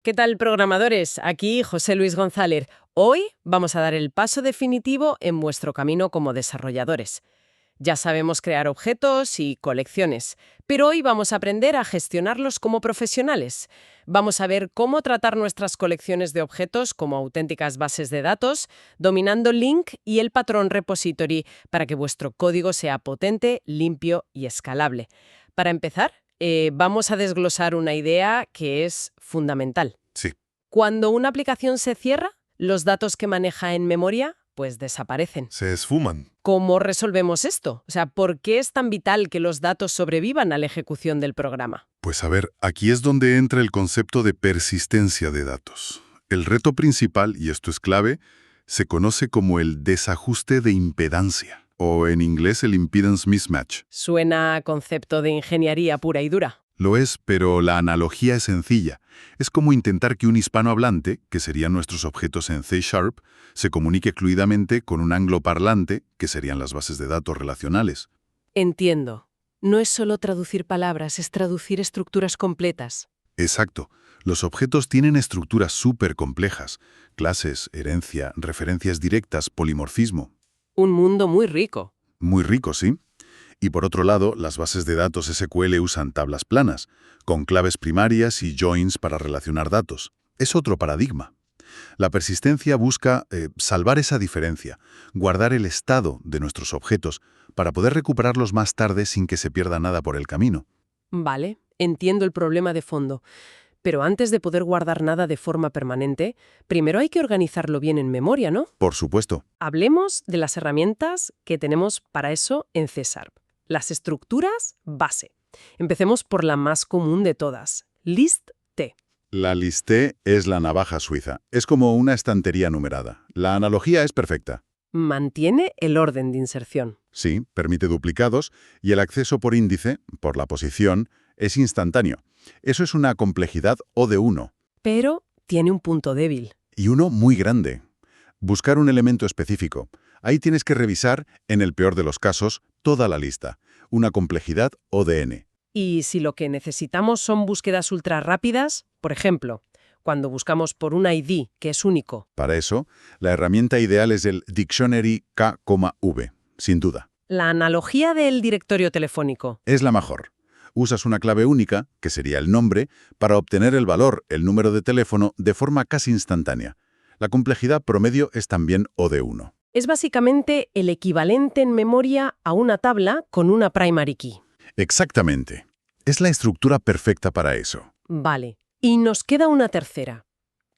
¿Qué tal, programadores? Aquí José Luis González. Hoy vamos a dar el paso definitivo en vuestro camino como desarrolladores. Ya sabemos crear objetos y colecciones, pero hoy vamos a aprender a gestionarlos como profesionales. Vamos a ver cómo tratar nuestras colecciones de objetos como auténticas bases de datos, dominando Link y el patrón repository para que vuestro código sea potente, limpio y escalable. Para empezar, vamos a desglosar una idea que es fundamental. Sí, Cuando una aplicación se cierra, los datos que maneja en memoria pues desaparecen. se esfuman. ¿Cómo resolvemos esto? O sea, ¿por qué es tan vital que los datos sobrevivan a la ejecución del programa? Pues a ver, aquí es donde entra el concepto de persistencia de datos. El reto principal, y esto es clave, se conoce como el desajuste de impedancia, o en inglés el impedance mismatch. Suena a concepto de ingeniería pura y dura. Lo es, pero la analogía es sencilla. Es como intentar que un hispanohablante, que serían nuestros objetos en C#, se comunique fluidamente con un angloparlante, que serían las bases de datos relacionales. Entiendo. No es solo traducir palabras, es traducir estructuras completas. Exacto. Los objetos tienen estructuras súper complejas. Clases, herencia, referencias directas, polimorfismo. Un mundo muy rico. Muy rico, ¿sí? Y por otro lado, las bases de datos SQL usan tablas planas, con claves primarias y joins para relacionar datos. Es otro paradigma. La persistencia busca salvar esa diferencia, guardar el estado de nuestros objetos para poder recuperarlos más tarde sin que se pierda nada por el camino. Vale, entiendo el problema de fondo. Pero antes de poder guardar nada de forma permanente, primero hay que organizarlo bien en memoria, ¿no? Por supuesto. Hablemos de las herramientas que tenemos para eso en C#. Las estructuras base. Empecemos por la más común de todas, list T. La liste es la navaja suiza. Es como una estantería numerada. La analogía es perfecta. Mantiene el orden de inserción. Sí, permite duplicados y el acceso por índice, por la posición, es instantáneo. Eso es una complejidad O de 1. Pero tiene un punto débil. Y uno muy grande. Buscar un elemento específico. Ahí tienes que revisar, en el peor de los casos, toda la lista. Una complejidad O de n. Y si lo que necesitamos son búsquedas ultra rápidas, por ejemplo, cuando buscamos por un ID que es único. Para eso, la herramienta ideal es el Dictionary K,V, sin duda. La analogía del directorio telefónico. Es la mejor. Usas una clave única, que sería el nombre, para obtener el valor, el número de teléfono, de forma casi instantánea. La complejidad promedio es también O de 1. Es básicamente el equivalente en memoria a una tabla con una primary key. Exactamente. Es la estructura perfecta para eso. Vale. Y nos queda una tercera.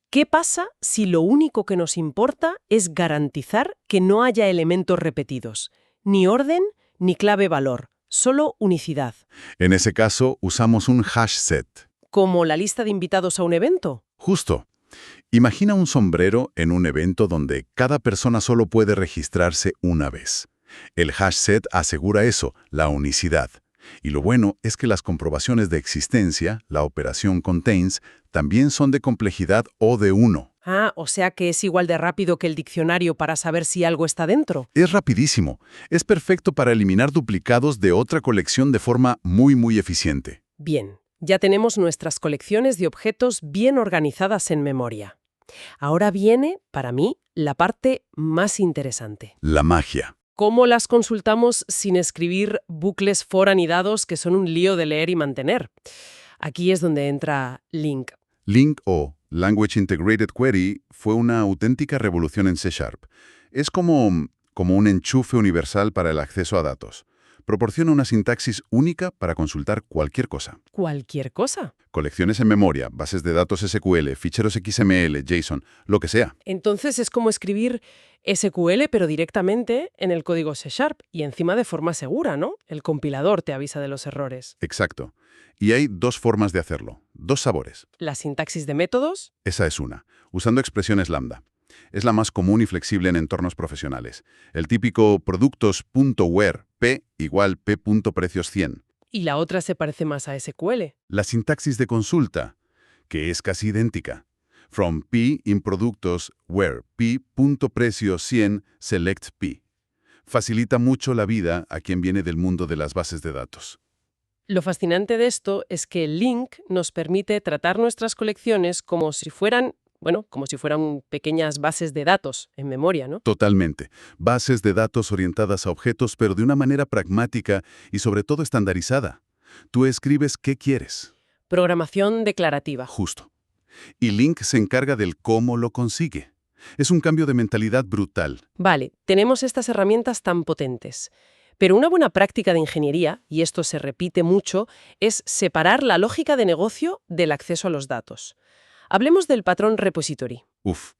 ¿Qué pasa si lo único que nos importa es garantizar que no haya elementos repetidos? Ni orden, ni clave valor, solo unicidad. En ese caso, usamos un hash set. ¿Como la lista de invitados a un evento? Justo. Imagina un sombrero en un evento donde cada persona solo puede registrarse una vez. El hash set asegura eso, la unicidad. Y lo bueno es que las comprobaciones de existencia, la operación contains, también son de complejidad O de 1. Ah, o sea que es igual de rápido que el diccionario para saber si algo está dentro. Es rapidísimo. Es perfecto para eliminar duplicados de otra colección de forma muy eficiente. Bien, ya tenemos nuestras colecciones de objetos bien organizadas en memoria. Ahora viene, para mí, la parte más interesante. La magia. ¿Cómo las consultamos sin escribir bucles for anidados que son un lío de leer y mantener? Aquí es donde entra Link. Link o Language Integrated Query fue una auténtica revolución en C#. Es como un enchufe universal para el acceso a datos. Proporciona una sintaxis única para consultar cualquier cosa. ¿Cualquier cosa? Colecciones en memoria, bases de datos SQL, ficheros XML, JSON, lo que sea. Entonces es como escribir SQL pero directamente en el código C# y encima de forma segura, ¿no? El compilador te avisa de los errores. Exacto. Y hay dos formas de hacerlo, dos sabores. La sintaxis de métodos. Esa es una, usando expresiones lambda. Es la más común y flexible en entornos profesionales. El típico productos.where, P igual P.precios 100. Y la otra se parece más a SQL. La sintaxis de consulta, que es casi idéntica. From P in productos where P.precio 100 select P. Facilita mucho la vida a quien viene del mundo de las bases de datos. Lo fascinante de esto es que el link nos permite tratar nuestras colecciones como si fueran, bueno, como si fueran pequeñas bases de datos en memoria, ¿no? Totalmente. Bases de datos orientadas a objetos, pero de una manera pragmática y sobre todo estandarizada. Tú escribes qué quieres. Programación declarativa. Justo. Y Link se encarga del cómo lo consigue. Es un cambio de mentalidad brutal. Vale, tenemos estas herramientas tan potentes. Pero una buena práctica de ingeniería, y esto se repite mucho, es separar la lógica de negocio del acceso a los datos. Hablemos del patrón repository.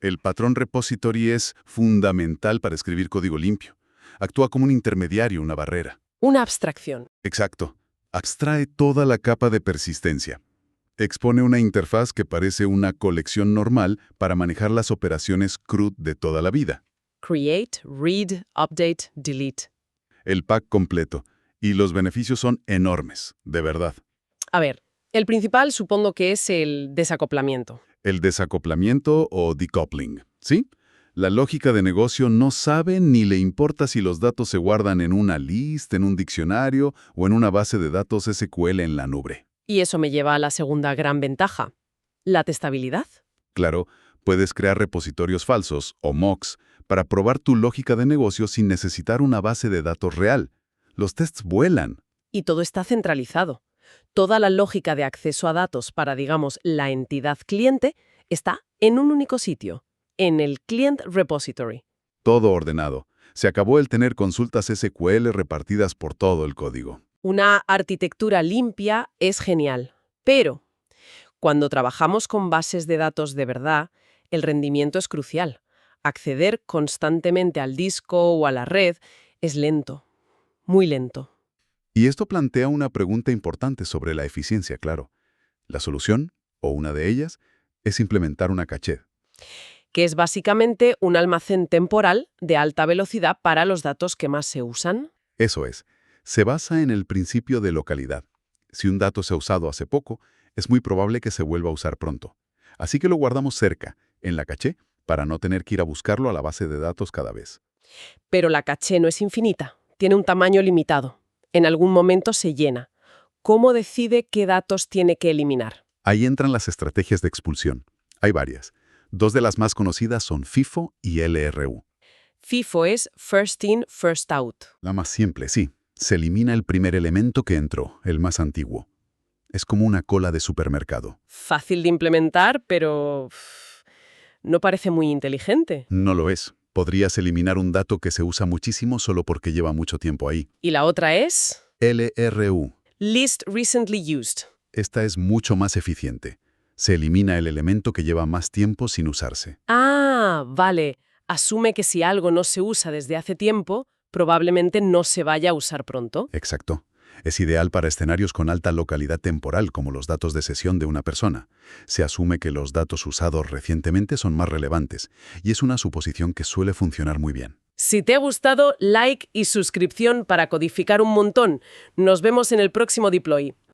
El patrón repository es fundamental para escribir código limpio. Actúa como un intermediario, una barrera. Una abstracción. Exacto. Abstrae toda la capa de persistencia. Expone una interfaz que parece una colección normal para manejar las operaciones CRUD de toda la vida. Create, read, update, delete. El pack completo. Y los beneficios son enormes, de verdad. A ver, el principal supongo que es el desacoplamiento. El desacoplamiento o decoupling, ¿sí? La lógica de negocio no sabe ni le importa si los datos se guardan en una list, en un diccionario o en una base de datos SQL en la nube. Y eso me lleva a la segunda gran ventaja, la testabilidad. Claro, puedes crear repositorios falsos, o mocks, para probar tu lógica de negocio sin necesitar una base de datos real. Los tests vuelan. Y todo está centralizado. Toda la lógica de acceso a datos para, digamos, la entidad cliente está en un único sitio, en el Client Repository. Todo ordenado. Se acabó el tener consultas SQL repartidas por todo el código. Una arquitectura limpia es genial, pero cuando trabajamos con bases de datos de verdad, el rendimiento es crucial. Acceder constantemente al disco o a la red es lento, muy lento. Y esto plantea una pregunta importante sobre la eficiencia, claro. La solución, o una de ellas, es implementar una caché. Que es básicamente un almacén temporal de alta velocidad para los datos que más se usan. Eso es. Se basa en el principio de localidad. Si un dato se ha usado hace poco, es muy probable que se vuelva a usar pronto. Así que lo guardamos cerca, en la caché, para no tener que ir a buscarlo a la base de datos cada vez. Pero la caché no es infinita, tiene un tamaño limitado. En algún momento se llena. ¿Cómo decide qué datos tiene que eliminar? Ahí entran las estrategias de expulsión. Hay varias. Dos de las más conocidas son FIFO y LRU. FIFO es First In, First Out. La más simple, sí. Se elimina el primer elemento que entró, el más antiguo. Es como una cola de supermercado. Fácil de implementar, pero no parece muy inteligente. No lo es. Podrías eliminar un dato que se usa muchísimo solo porque lleva mucho tiempo ahí. ¿Y la otra es? LRU. List Recently Used. Esta es mucho más eficiente. Se elimina el elemento que lleva más tiempo sin usarse. Ah, vale. Asume que si algo no se usa desde hace tiempo, probablemente no se vaya a usar pronto. Exacto. Es ideal para escenarios con alta localidad temporal, como los datos de sesión de una persona. Se asume que los datos usados recientemente son más relevantes, y es una suposición que suele funcionar muy bien. Si te ha gustado, like y suscripción para codificar un montón. Nos vemos en el próximo deploy.